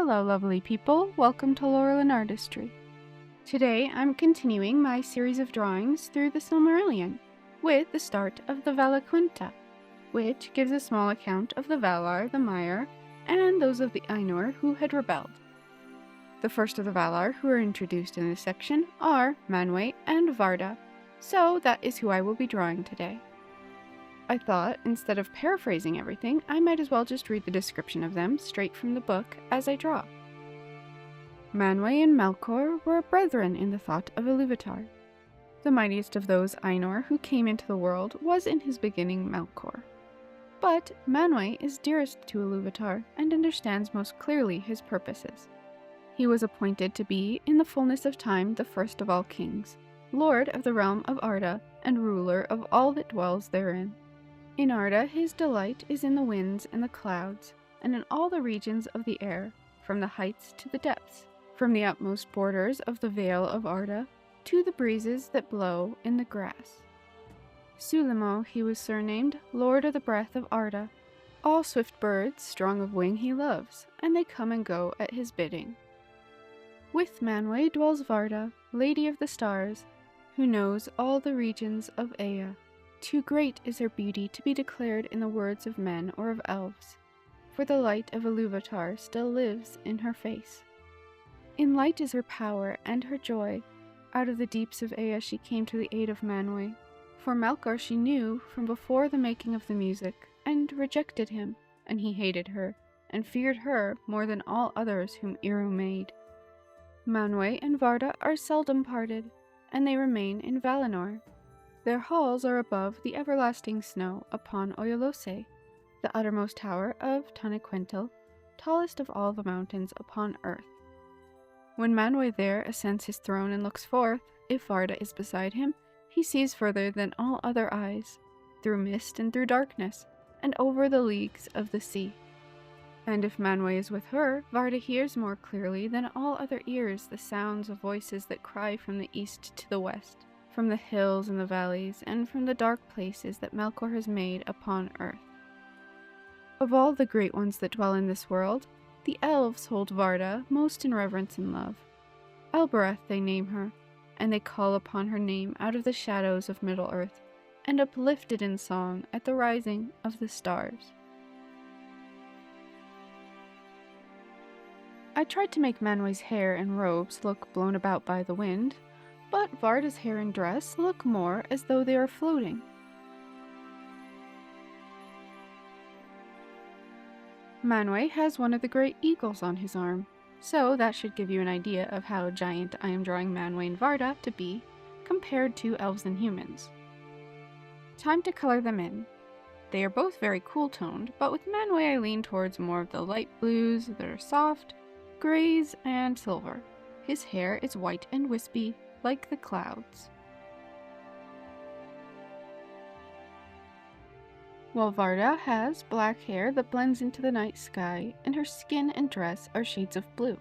Hello lovely people, welcome to Laurel and Artistry. Today I'm continuing my series of drawings through the Silmarillion, with the start of the Valaquenta, which gives a small account of the Valar, the Maiar, and those of the Ainur who had rebelled. The first of the Valar who are introduced in this section are Manwë and Varda, so that is who I will be drawing today. I thought, instead of paraphrasing everything, I might as well just read the description of them straight from the book as I draw. Manwë and Melkor were brethren in the thought of Ilúvatar. The mightiest of those Ainur who came into the world was in his beginning Melkor. But Manwë is dearest to Ilúvatar and understands most clearly his purposes. He was appointed to be, in the fullness of time, the first of all kings, lord of the realm of Arda, and ruler of all that dwells therein. In Arda his delight is in the winds and the clouds, and in all the regions of the air, from the heights to the depths, from the utmost borders of the vale of Arda, to the breezes that blow in the grass. Sulimo he was surnamed, Lord of the Breath of Arda. All swift birds, strong of wing, he loves, and they come and go at his bidding. With Manwë dwells Varda, Lady of the Stars, who knows all the regions of Ea. Too great is her beauty to be declared in the words of men or of elves, for the light of Ilúvatar still lives in her face. In light is her power and her joy. Out of the deeps of Ea she came to the aid of Manwë, for Melkor she knew from before the making of the music, and rejected him, and he hated her, and feared her more than all others whom Eru made. Manwë and Varda are seldom parted, and they remain in Valinor. Their halls are above the everlasting snow upon Oyolose, the uttermost tower of Taniquentil, tallest of all the mountains upon earth. When Manwë there ascends his throne and looks forth, if Varda is beside him, he sees further than all other eyes, through mist and through darkness, and over the leagues of the sea. And if Manwë is with her, Varda hears more clearly than all other ears the sounds of voices that cry from the east to the west, from the hills and the valleys, and from the dark places that Melkor has made upon earth. Of all the great ones that dwell in this world, the elves hold Varda most in reverence and love. Elbereth they name her, and they call upon her name out of the shadows of Middle-earth, and uplift it in song at the rising of the stars. I tried to make Manwë's hair and robes look blown about by the wind, but Varda's hair and dress look more as though they are floating. Manwë has one of the great eagles on his arm, so that should give you an idea of how giant I am drawing Manwë and Varda to be compared to elves and humans. Time to color them in. They are both very cool-toned, but with Manwë I lean towards more of the light blues that are soft, grays, and silver. His hair is white and wispy, like the clouds. While Varda has black hair that blends into the night sky, and her skin and dress are shades of blue.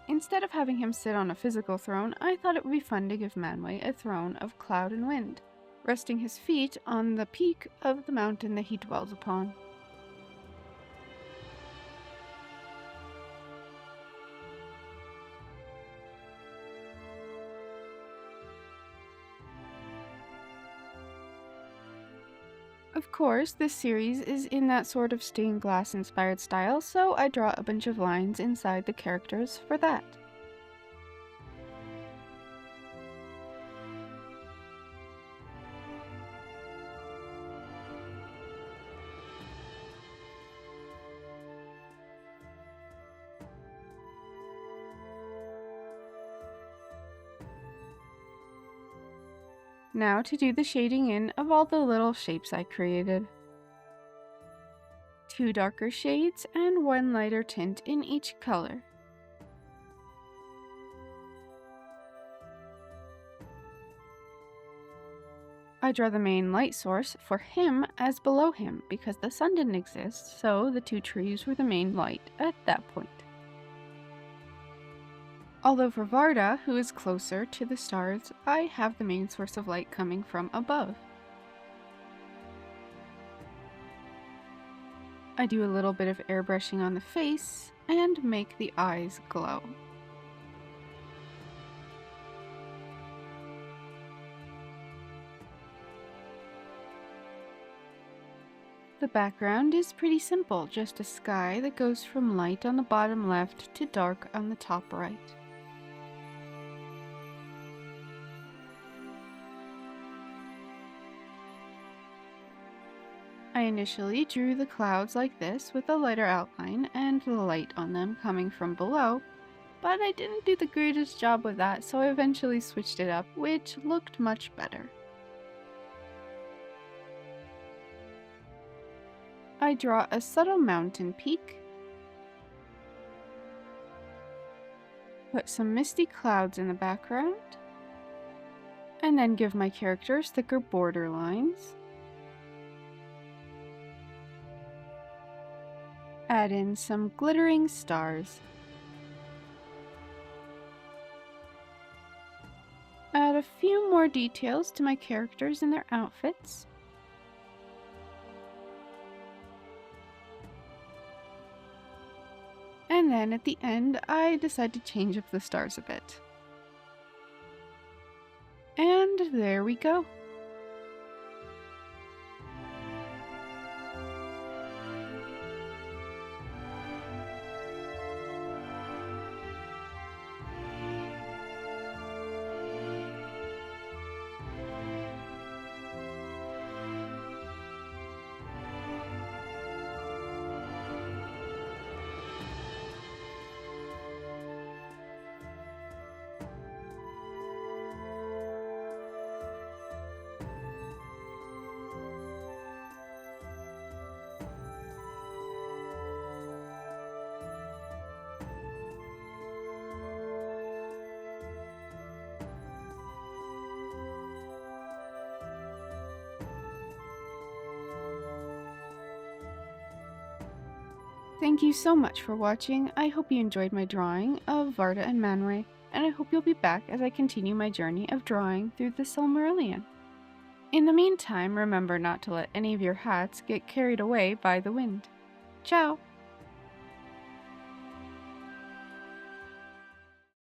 Instead of having him sit on a physical throne, I thought it would be fun to give Manwë a throne of cloud and wind, resting his feet on the peak of the mountain that he dwells upon. Of course, this series is in that sort of stained glass inspired style, so I draw a bunch of lines inside the characters for that. Now to do the shading in of all the little shapes I created. 2 darker shades and 1 lighter tint in each color. I draw the main light source for him as below him because the sun didn't exist, so the 2 trees were the main light at that point. Although for Varda, who is closer to the stars, I have the main source of light coming from above. I do a little bit of airbrushing on the face and make the eyes glow. The background is pretty simple, just a sky that goes from light on the bottom left to dark on the top right. I initially drew the clouds like this with a lighter outline and the light on them coming from below, but I didn't do the greatest job with that, so I eventually switched it up, which looked much better. I draw a subtle mountain peak, put some misty clouds in the background, and then give my characters thicker border lines. Add in some glittering stars. Add a few more details to my characters and their outfits. And then at the end, I decide to change up the stars a bit. And there we go. Thank you so much for watching. I hope you enjoyed my drawing of Varda and Manwë, and I hope you'll be back as I continue my journey of drawing through the Silmarillion. In the meantime, remember not to let any of your hats get carried away by the wind. Ciao!